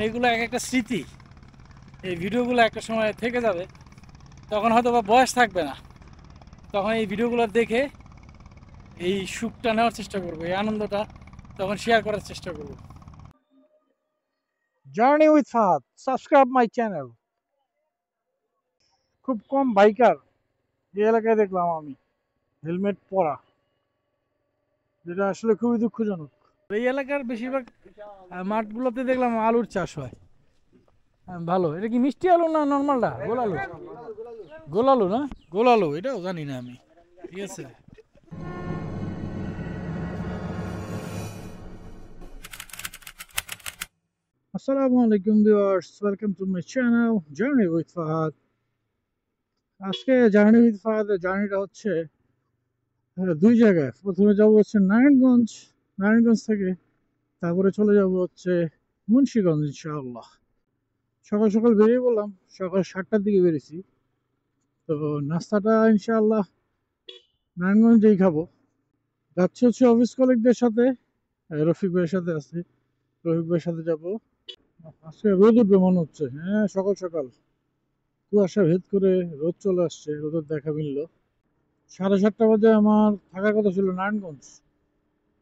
এগুলো এক একটা স্মৃতি। এই ভিডিওগুলো একটা সময় থেকে যাবে, তখন হয়তো বা বয়স থাকবে না, তখন এই ভিডিওগুলো দেখে এই সুখটা নেওয়ার চেষ্টা করবো, এই আনন্দটা তখন শেয়ার করার চেষ্টা করবো। Journey with Fahad, subscribe my channel. খুব কম বাইকার এই এলাকায় দেখলাম আমি হেলমেট পরা, যেটা আসলে খুবই দুঃখজনক। এই এলাকার বেশিরভাগ মাঠগুলোতে দেখলাম আলুর চাষ হয়। ভালো। এটা কি মিষ্টি আলু না নর্মালটা গোল আলু? গোল আলু না? গোল আলু এটাও জানি না আমি। ঠিক আছে। আসসালামু আলাইকুম viewers, welcome to my channel journey with Fahad. আজকে জার্নি উইথ ফাহাদের জার্নিটা হচ্ছে দুই জায়গায়। প্রথমে যাব হচ্ছে নারায়ণগঞ্জ, নারায়ণগঞ্জ থেকে তারপরে চলে যাব হচ্ছে মুন্সিগঞ্জ ইনশাআল্লাহ। সকাল সকাল বেরিয়ে বললাম, সকাল 7টার দিকে বেরিয়েছি। তো নাস্তাটা ইনশাআল্লাহ নারায়ণগঞ্জেই খাবো। যাচ্ছি হচ্ছে অফিস কলিগদের সাথে, রফিক ভাইয়ের সাথে আছে, রফিক ভাইয়ের সাথে যাবো। আজকে রোদ উঠবে মনে হচ্ছে, হ্যাঁ সকাল সকাল কুয়াশা ভেদ করে রোদ চলে আসছে, রোদের দেখা মিলল। 7:30 বাজে আমার থাকার কথা ছিল নারায়ণগঞ্জ।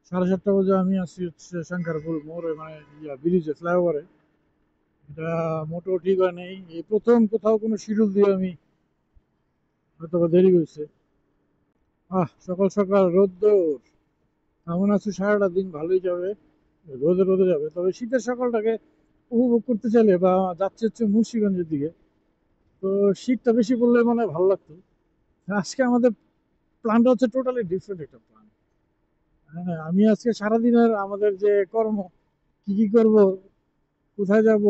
7:30 বাজে আমি আসছি হচ্ছে শঙ্করপুর মোড়ে, মানে ব্রিজে, ফ্লাইওভারে। এটা মোটেও ঠিক হয় নেই, এই প্রথম কোথাও কোনো শিডিউল দিয়ে আমি হয়তো বা দেরি হয়েছে। সকাল সকাল রোদ্দুর, এমন আছে সারাটা দিন ভালোই যাবে, রোদে রোদে যাবে। তবে শীতের সকালটাকে উপভোগ করতে চাইলে বা যাচ্ছে হচ্ছে মুন্সিগঞ্জের দিকে, তো শীতটা বেশি পড়লে মনে হয় ভালো লাগতো। আজকে আমাদের প্ল্যানটা হচ্ছে টোটালি ডিফারেন্ট একটা প্ল্যান। হ্যাঁ, আমি আজকে সারাদিনের আমাদের যে কর্ম, কি কি করব, কোথায় যাব,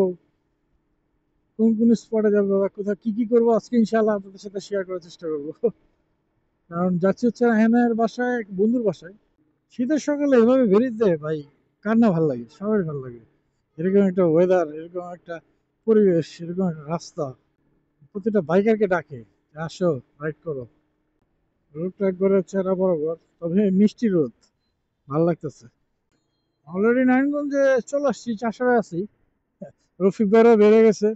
কোন কোন স্পটে যাবো বা কোথায় কি কি করবো, আজকে ইনশাআল্লাহ আপনাদের সাথে শেয়ার করার চেষ্টা করবো। কারণ যাচ্ছি হচ্ছে রায়হানের বাসায়, এক বন্ধুর বাসায়। শীতের সকালে এভাবে বেরিয়ে ভাই, কার না ভালো লাগে, সবাই ভালো লাগে। এরকম একটা ওয়েদার, এরকম একটা পরিবেশ, এরকম একটা রাস্তা প্রতিটা বাইকারকে ডাকে যে, আসো রাইড করো। রোদটা একবারে চেহারা বরাবর, তবে মিষ্টি রোদ, ভালো লাগতেছে। অলরেডি নারায়ণগঞ্জে চলে আসছি, চাষায় আছি। রফিক ভাইরা বেড়ে গেছে,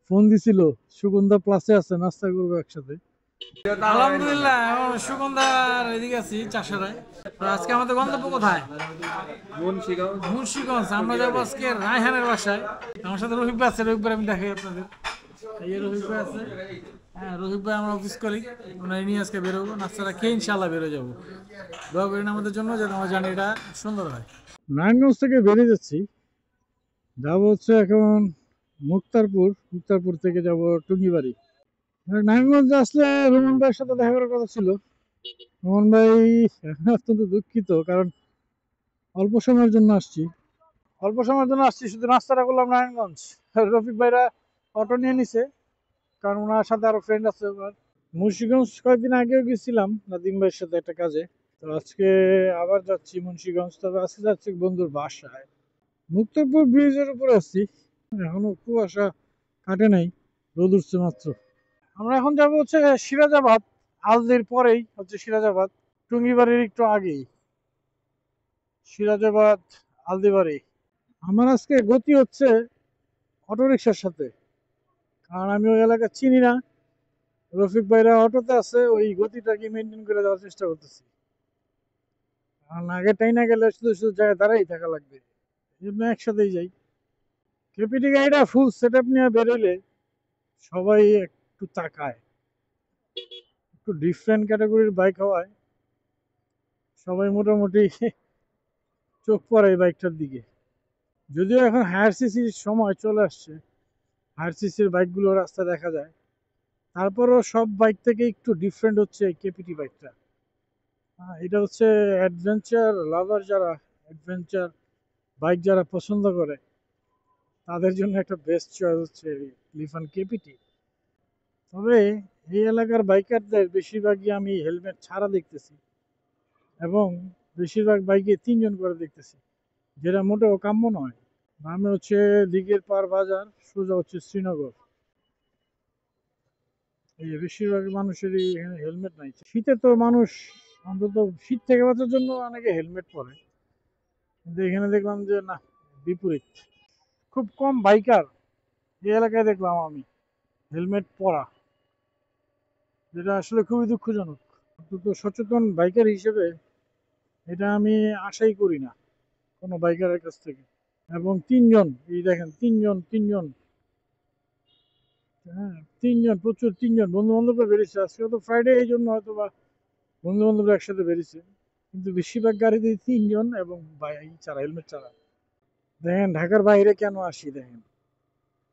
ফোন দিছিল সুগন্ধা প্লাসে আছে, নাস্তা করবো একসাথে। আলহামদুলিল্লাহ, এখন সুগন্ধার এদিকে আছি চাষারায়। তো আজকে আমাদের গন্তব্য কোথায়? মুন্সিগঞ্জ। মুন্সিগঞ্জ। আমরা যাবো আজকে রায়হানের বাসায়। আমার সাথে রফিক ভাই আছে, রফিক ভাই আমি দেখাই আপনাদের। এই যে রফিক ভাই আছে। হ্যাঁ, রফিক ভাই আমরা অফিস করি, ওনার নিয়ে আজকে বেরোবো, নাস্তাটা খেয়ে ইনশাল্লাহ বেরো যাবো। দোয়া করেন আমাদের জন্য যাতে আমার জার্নিটা সুন্দর হয়। নারায়ণগঞ্জ থেকে বেরিয়ে যাচ্ছি, যাবো হচ্ছে এখন মুক্তারপুর, মুক্তারপুর থেকে যাব টুঙ্গিবাড়ি। নারায়ণগঞ্জে আসলে রোমান ভাইয়ের সাথে দেখা করার কথা ছিল। রোমান ভাই অত্যন্ত দুঃখিত, কারণ অল্প সময়ের জন্য আসছি, অল্প সময়ের জন্য আসছি, শুধু নাস্তাটা করলাম নারায়ণগঞ্জ। রফিক ভাইরা অটো নিয়ে নিছে, কারণ ওনার সাথে আরো ফ্রেন্ড আছে ওনার। মুন্সিগঞ্জ কয়েকদিন আগেও গেছিলাম নাদিম ভাইয়ের সাথে একটা কাজে। তো আজকে আবার যাচ্ছি মুন্সিগঞ্জ, তবে আজকে যাচ্ছি বন্ধুর বাসায়। মুক্তারপুর ব্রিজের উপরে আসছি, এখনো কুয়াশা কাটে নাই, রোদ উঠছে মাত্র। আমরা এখন যাবো হচ্ছে সিরাজাবাদ, আলদির পরেই হচ্ছে সিরাজাবাদ, টুঙ্গিবাড়ির একটু আগেই সিরাজাবাদ, আলদিবাড়ি। আমার আজকে গতি হচ্ছে অটোরিকশার সাথে, কারণ আমি ওই এলাকা চিনি না। রফিক ভাইরা অটোতে আছে, ওই গতিটাকে মেনটেন করে যাওয়ার চেষ্টা করতেছি। কারণ আগে টাইনা গেলে শুধু শুধু জায়গায় দাঁড়াই থাকা লাগবে, এই জন্য একসাথেই যাই। কেপিটি গাড়িটা ফুল সেট আপ নিয়ে বেরোলে সবাই একটু তাকায়, একটু ডিফারেন্ট ক্যাটাগরির বাইক হওয়ায় সবাই মোটামুটি চোখ পড়ে এই বাইকটার দিকে। যদিও এখন হায়ার সিসির সময় চলে আসছে, হায়ার সিসির বাইকগুলো রাস্তায় দেখা যায়, তারপরও সব বাইক থেকে একটু ডিফারেন্ট হচ্ছে কেপিটি বাইকটা। এটা হচ্ছে অ্যাডভেঞ্চার লাভার, যারা অ্যাডভেঞ্চার বাইক যারা পছন্দ করে তাদের জন্য একটা বেস্ট চয়েস হচ্ছে লিফান কেপিটি। তবে এই এলাকার বাইকারদের বেশিরভাগই আমি হেলমেট ছাড়া দেখতেছি, এবং বেশিরভাগ বাইকে 3জন করে দেখতেছি, যেটা মোটেও কাম্য নয়। নামে হচ্ছে দিঘির পার বাজার, সোজা হচ্ছে শ্রীনগর। এই যে বেশিরভাগ মানুষেরই এখানে হেলমেট নাই। শীতে তো মানুষ অন্তত শীত থেকে বাঁচার জন্য অনেকে হেলমেট পরে, কিন্তু এখানে দেখলাম যে না, বিপরীত। খুব কম বাইকার এই এলাকায় দেখলাম আমি হেলমেট পরা, যেটা আসলে খুবই দুঃখজনক। অন্তত সচেতন বাইকার হিসেবে এটা আমি আশাই করি না কোনো বাইকারের কাছ থেকে। এবং তিনজন, এই দেখেন তিনজন, হ্যাঁ তিনজন, প্রচুর তিনজন বন্ধু বান্ধবরা বেরিয়েছে। আজকে তো ফ্রাইডে, এই জন্য হয়তো বা বন্ধু বান্ধবরা একসাথে বেরিয়েছে, কিন্তু বেশিরভাগ গাড়িতে তিনজন এবং ছাড়া, হেলমেট ছাড়া। দেখেন ঢাকার বাইরে কেন আসি দেখেন,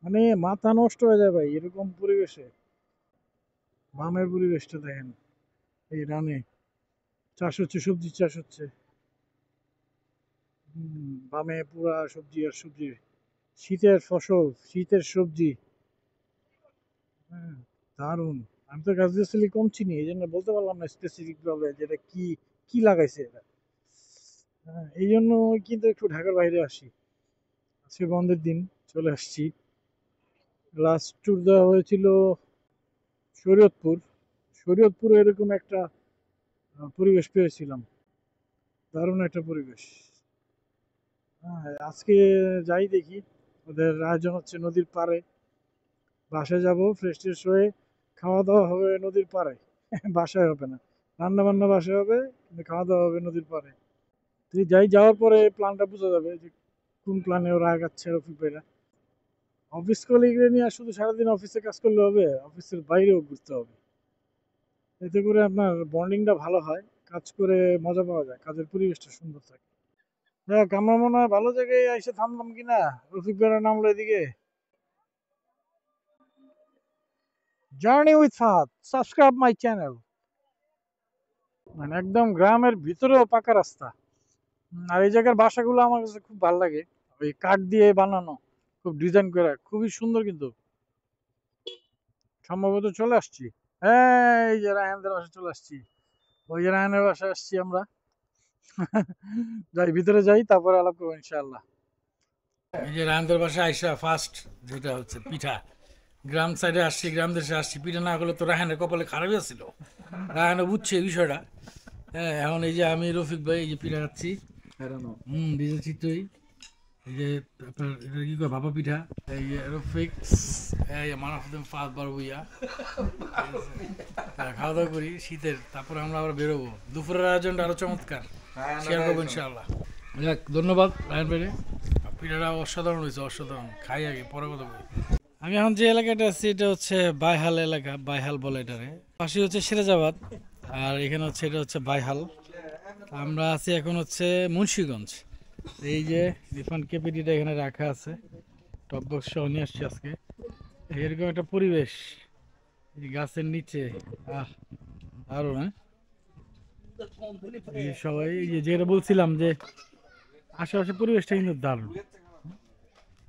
মানে মাথা নষ্ট হয়ে যায় ভাই এরকম পরিবেশে। বামের পরিবেশটা দেখেন, এই রানে চাষ হচ্ছে, সবজি চাষ হচ্ছে। বামে পুরা সবজি আর সবজি, শীতের ফসল, শীতের সবজি। হ্যাঁ, দারুণ। আমি তো গাছগাছালি কম চিনি, এই জন্য বলতে পারলাম না স্পেসিফিক ভাবে যেটা কি কি লাগাইছে এরা। হ্যাঁ, এই জন্য কিন্তু একটু ঢাকার বাইরে আসি। আজকে বন্ধের দিন, চলে আসছি। লাস্ট ট্যুর দেওয়া হয়েছিল শরীয়তপুর। শরীয়তপুরে এরকম একটা পরিবেশ পেয়েছিলাম, দারুণ একটা পরিবেশ। হ্যাঁ, আজকে যাই দেখি, ওদের আয়োজন হচ্ছে নদীর পাড়ে। বাসায় যাব, ফ্রেশ ট্রেশ হয়ে খাওয়া দাওয়া হবে নদীর পাড়ে। বাসায় হবে না, রান্না বান্না বাসায় হবে, কিন্তু খাওয়া দাওয়া হবে নদীর পাড়ে। তুই যাই, যাওয়ার পরে প্ল্যানটা বোঝা যাবে যে কোন প্ল্যানে ওরা আগাচ্ছে রফিক ভাইরা। অফিস কলিগরে নিয়ে আর শুধু সারাদিন অফিসে কাজ করলে হবে, অফিসের বাইরেও ঘুরতে হবে। এতে করে আপনার বন্ডিংটা ভালো হয়, কাজ করে মজা পাওয়া যায়, কাজের পরিবেশটা সুন্দর থাকে। দেখ আমরা মনে হয় ভালো জায়গায় এসে থামলাম কিনা। রফিক ভাইরা নামলো এদিকে। Journey with Fahad, subscribe my channel. মানে একদম গ্রামের ভিতরেও পাকা রাস্তা। আর এই জায়গার বাসাগুলো আমার কাছে খুব ভালো লাগে, ওই কাঠ দিয়ে বানানো, খুব ডিজাইন করা, খুবই সুন্দর। কিন্তু সম্ভবত চলে আসছি, এই যে রায়হানদের বাসায় চলে আসছি। ওই যে রায়হানের বাসায় আসছি আমরা। যাই ভিতরে যাই, তারপরে আলাপ করবো ইনশাআল্লাহ। এই যে রায়হানদের বাসায় আইসা ফার্স্ট যেটা হচ্ছে পিঠা। গ্রাম সাইডে আসছি, গ্রাম দেশে আসছি, পিঠা না হলে তো রায়হানের কপালে খারাপই ছিল। রায়হানও বুঝছে এই বিষয়টা। হ্যাঁ, এখন এই যে আমি রফিক ভাই এই যে পিঠা খাচ্ছি। ভিজে চিত্রই। এই যে আপনার এটা কি কয়, ভাপা পিঠা। এই যে রফিক, এই মানাফুদ্দিন ফাহাদ বারবুইয়া। খাওয়া দাওয়া করি শীতের, তারপরে আমরা আবার বেরোবো। দুপুরের আয়োজনটা আরো চমৎকার, শেয়ার করবো ইনশাআল্লাহ। যাক, ধন্যবাদ রায়হান ভাই। পিঠাটা অসাধারণ হয়েছে, অসাধারণ। খাই আগে, পরে কথা বলি। আমি এখন যে এলাকাটা আছি এটা হচ্ছে বাইহাল এলাকা, বাইহাল বলে এটারে। পাশে হচ্ছে সিরাজাবাদ, আর এখানে হচ্ছে এটা হচ্ছে বাইহাল। আমরা আছি এখন হচ্ছে মুন্সিগঞ্জ। এই যে রিফান্ড কেপিটিটা এখানে রাখা আছে, টপ বক্স সহ নিয়ে আসছি আজকে। এরকম একটা পরিবেশ এই গাছের নিচে, আরো না সবাই, এই যে যেটা বলছিলাম যে আশেপাশে পরিবেশটা কিন্তু দারুণ।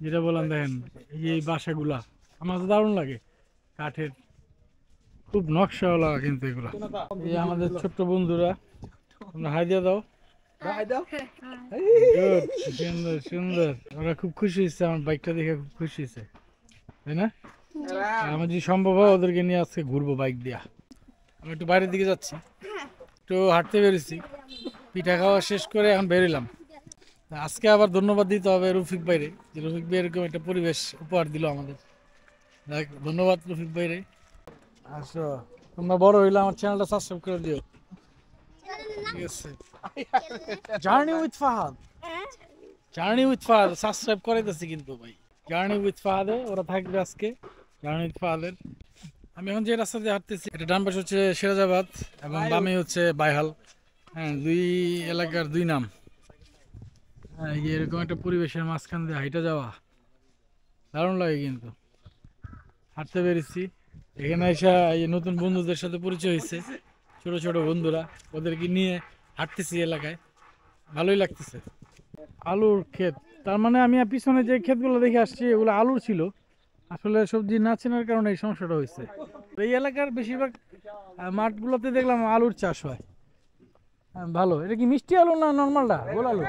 যেটা বললাম দেখেন, এই যে এই বাসাগুলা আমার তো দারুণ লাগে, কাঠের, খুব নকশাওয়ালা কিন্তু এগুলা। এই আমাদের ছোট্ট বন্ধুরা, তোমরা হাই দিয়ে দাও। Good, সুন্দর সুন্দর। ওরা খুব খুশি হয়েছে, আমার বাইকটা দেখে খুব খুশি হয়েছে, তাই না? আমার যদি সম্ভব হয় ওদেরকে নিয়ে আজকে ঘুরবো বাইক দিয়া। আমি একটু বাইরের দিকে যাচ্ছি, একটু হাঁটতে বেরোছি, পিঠা খাওয়া শেষ করে এখন বেরোলাম। আজকে আবার ধন্যবাদ দিতে হবে রফিক ভাইরে, যে রফিক ভাই এরকম একটা পরিবেশ উপহার দিল আমাদের। ধন্যবাদ রফিক ভাইরে। আসো, তোমরা বড় হইলে আমার চ্যানেলটা সাবস্ক্রাইব করে দিও, ঠিক আছে? Journey with Fahad, journey with Fahad subscribe করে দিচ্ছি কিন্তু ভাই। জার্নি উইথ ফাহাদে ওরা থাকবে আজকে, জার্নি উইথ ফাহাদের। আমি এখন যে রাস্তা দিয়ে হাঁটতেছি এটা ডান পাশে হচ্ছে সিরাজাবাদ এবং বামে হচ্ছে বাইহাল। হ্যাঁ, দুই এলাকার দুই নাম। হ্যাঁ, এই যে এরকম একটা পরিবেশের মাঝখান দিয়ে হাইটা যাওয়া দারুণ লাগে কিন্তু। হাঁটতে পেরেছি, এখানে এসে এই নতুন বন্ধুদের সাথে পরিচয় হয়েছে, ছোট ছোট বন্ধুরা, ওদেরকে নিয়ে হাঁটতেছি এলাকায়, ভালোই লাগতেছে। আলুর ক্ষেত, তার মানে আমি পিছনে যে ক্ষেতগুলো দেখে আসছি এগুলো আলুর ছিল। আসলে সবজি না চেনার কারণে এই সমস্যাটা হয়েছে। এই এলাকার বেশিরভাগ মাঠগুলোতে দেখলাম আলুর চাষ হয়। ভালো। এটা কি মিষ্টি আলু না নর্মালটা? গোল আলু,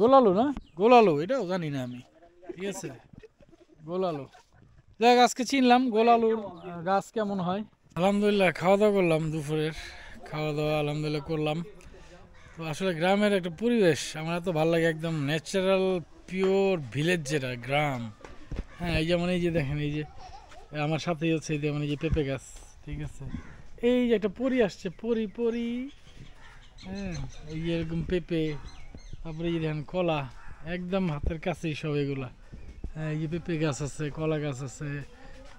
গোল আলু না, গোল আলু এটাও জানি না আমি, ঠিক আছে? গোল আলু, দেখ আজকে চিনলাম গোল আলুর গাছ কেমন হয়। আলহামদুলিল্লাহ খাওয়া দাওয়া করলাম, দুপুরের খাওয়া দাওয়া আলহামদুলিল্লাহ করলাম। তো আসলে গ্রামের একটা পরিবেশ আমার এত ভালো লাগে, একদম ন্যাচারাল পিওর ভিলেজ, যেটা গ্রাম। হ্যাঁ, এই যেমন এই যে দেখেন, এই যে আমার সাথেই হচ্ছে এই যেমন এই যে পেঁপে গাছ, ঠিক আছে। এই যে একটা পরি আসছে, পরি পরি। হ্যাঁ, এই যে এরকম পেঁপে, তারপরে এই যে দেখেন কলা, একদম হাতের কাছেই সব এগুলা। হ্যাঁ, এই যে পেঁপে গাছ আছে, কলা গাছ আছে,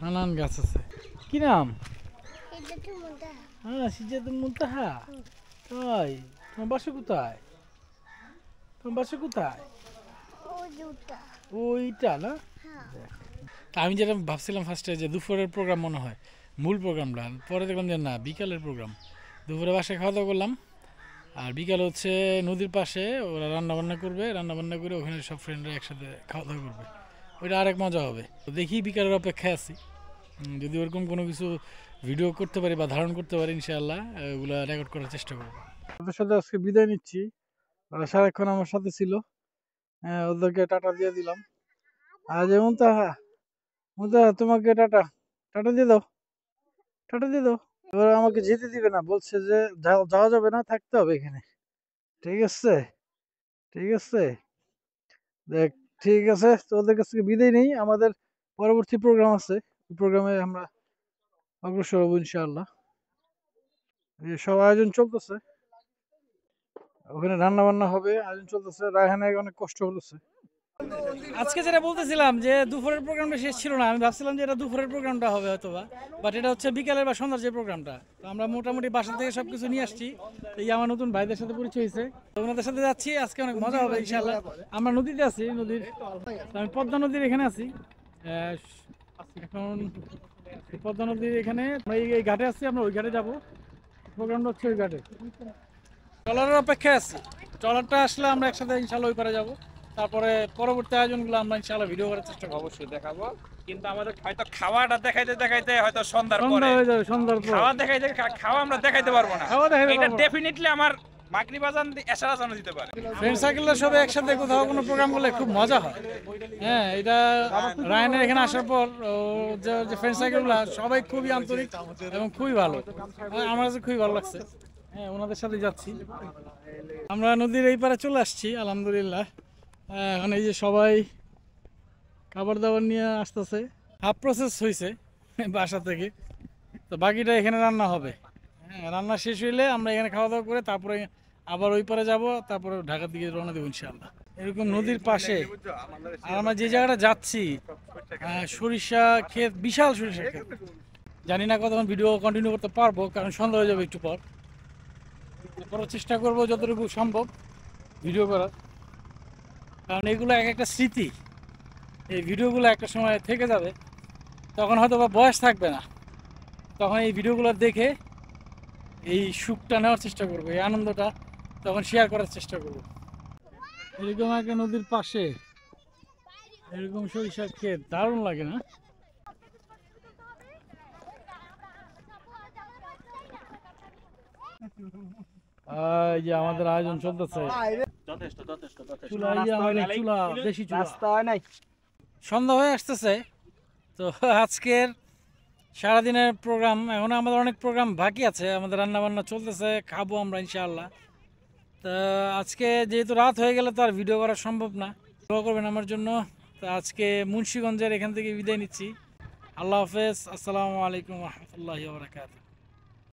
নানান গাছ আছে। কি নাম? হ্যাঁ, সিদ্ধাতুল মুনতাহা। তাই? তোমার বাসা কোথায়? তোমার বাসা কোথায়? ওইটা না? তা আমি যেটা ভাবছিলাম ফার্স্টে যে দুপুরের প্রোগ্রাম মনে হয় মূল প্রোগ্রামটা, পরে দেখলাম যে না, বিকালের প্রোগ্রাম। দুপুরে বাসায় খাওয়া দাওয়া করলাম, আর বিকালে হচ্ছে নদীর পাশে ওরা রান্নাবান্না করবে, রান্নাবান্না করে ওখানে সব ফ্রেন্ডরা একসাথে খাওয়া দাওয়া করবে। ওইটা আরেক মজা হবে। তো দেখি, বিকালের অপেক্ষায় আছি। যদি ওরকম কোনো কিছু ভিডিও করতে পারি বা ধারণ করতে পারি, ইনশাআল্লাহ ওগুলো রেকর্ড করার চেষ্টা করবো। ওদের সাথে আজকে বিদায় নিচ্ছি। ওরা সারাক্ষণ আমার সাথে ছিল। হ্যাঁ, ওদেরকে টাটা দিয়ে দিলাম। আর যে মুনতাহা, মুনতাহা তোমাকে টাটা, টাটা দিয়ে দাও, টাটা দিয়ে দাও। এবার আমাকে যেতে দিবে না, বলছে যে যাওয়া যাবে না, থাকতে হবে এখানে। ঠিক আছে, ঠিক আছে, দেখ, ঠিক আছে। তো ওদের কাছ থেকে বিদায় নেই, আমাদের পরবর্তী প্রোগ্রাম আছে, ওই প্রোগ্রামে আমরা অগ্রসর হবো ইনশাআল্লাহ। এই সব আয়োজন চলতেছে, ওখানে রান্না বান্না হবে, আয়োজন চলতেছে। রায়হানে অনেক কষ্ট হতেছে। আজকে যেটা বলতেছিলাম যে দুপুরের প্রোগ্রামটা শেষ ছিল না, আমি ভাবছিলাম যে এটা দুপুরের প্রোগ্রামটা হবে হয়তোবা, বাট এটা হচ্ছে বিকালের বা সন্ধ্যার যে প্রোগ্রামটা। তো আমরা মোটামুটি বাসা থেকে সব কিছু নিয়ে আসছি। এই আমার নতুন ভাইদের সাথে পরিচয় হয়েছে, তো ওনাদের সাথে যাচ্ছি। আজকে অনেক মজা হবে ইনশাআল্লাহ। আমরা নদীতে আছি, নদীর, আমি পদ্মা নদীর এখানে আছি এখন। পদ্মা নদীর এখানে আমরা এই ঘাটে আছি, আমরা ওই ঘাটে যাবো। প্রোগ্রামটা হচ্ছে ওই ঘাটে, ট্রলারের অপেক্ষায় আছি। ট্রলারটা আসলে আমরা একসাথে ইনশাআল্লাহ ওই পারে যাবো। তারপরে পরবর্তী আয়োজনগুলো আমরা ইনশাআল্লাহ ভিডিও করার চেষ্টা করব। অবশ্যই দেখাবো, কিন্তু আমাদের হয়তো খাওয়াটা দেখাইতে দেখাইতে হয়তো সন্ধ্যার পরে সন্ধ্যা হয়ে যাবে, সন্ধ্যার পর খাওয়া দেখাইতে খাওয়া আমরা দেখাইতে পারবো না। খাওয়া দেখাইতে এটা পারবো না। ডেফিনেটলি আমার মাগরিব আজান এশার আজান দিতে পারে। ফ্রেন্ড সার্কেলের সবাই একসাথে কোথাও কোনো প্রোগ্রাম করলে খুব মজা হয়। হ্যাঁ, এটা রায়নের এখানে আসার পর যে ফ্রেন্ড সার্কেলগুলো সবাই খুবই আন্তরিক এবং খুবই ভালো। আমার কাছে খুবই ভালো লাগছে। হ্যাঁ, ওনাদের সাথে যাচ্ছি। আমরা নদীর এই পারে চলে আসছি আলহামদুলিল্লাহ। এখন এই যে সবাই খাবার দাবার নিয়ে আসতেছে, হাফ প্রসেস হয়েছে বাসা থেকে, তো বাকিটা এখানে রান্না হবে। হ্যাঁ, রান্না শেষ হইলে আমরা এখানে খাওয়া দাওয়া করে তারপরে আবার ওই পারে যাব, তারপরে ঢাকার দিকে রওনা দেবো ইনশাআল্লাহ। এরকম নদীর পাশে, আর আমরা যে জায়গাটা যাচ্ছি সরিষা ক্ষেত, বিশাল সরিষা ক্ষেত। জানি না কতক্ষণ ভিডিও কন্টিনিউ করতে পারবো, কারণ সন্ধ্যা হয়ে যাবে একটু পর। করার চেষ্টা করবো যতটুকু সম্ভব ভিডিও করার, কারণ এগুলো এক একটা স্মৃতি। এই ভিডিওগুলো একটা সময় থেকে যাবে, তখন হয়তো বা বয়স থাকবে না, তখন এই ভিডিওগুলো দেখে এই সুখটা নেওয়ার চেষ্টা করবো, এই আনন্দটা তখন শেয়ার করার চেষ্টা করবো। এরকম একটা নদীর পাশে এরকম সরিষার ক্ষেত, দারুণ লাগে না? এই যে আমাদের আয়োজন চলতেছে, চুলা, এই যে আমাদের চুলা, দেশি চুলা। সন্ধ্যা হয়ে আসতেছে, তো আজকের সারাদিনের প্রোগ্রাম, এখন আমাদের অনেক প্রোগ্রাম বাকি আছে, আমাদের রান্না বান্না চলতেছে, খাবো আমরা ইনশাআল্লাহ। তা আজকে যেহেতু রাত হয়ে গেলে তো আর ভিডিও করা সম্ভব না, দোয়া করবেন আমার জন্য। তা আজকে মুন্সিগঞ্জের এখান থেকে বিদায় নিচ্ছি। আল্লাহ হাফেজ, আসসালামু আলাইকুম রহমতুল্লাহি ওয়া বারাকাতুহু।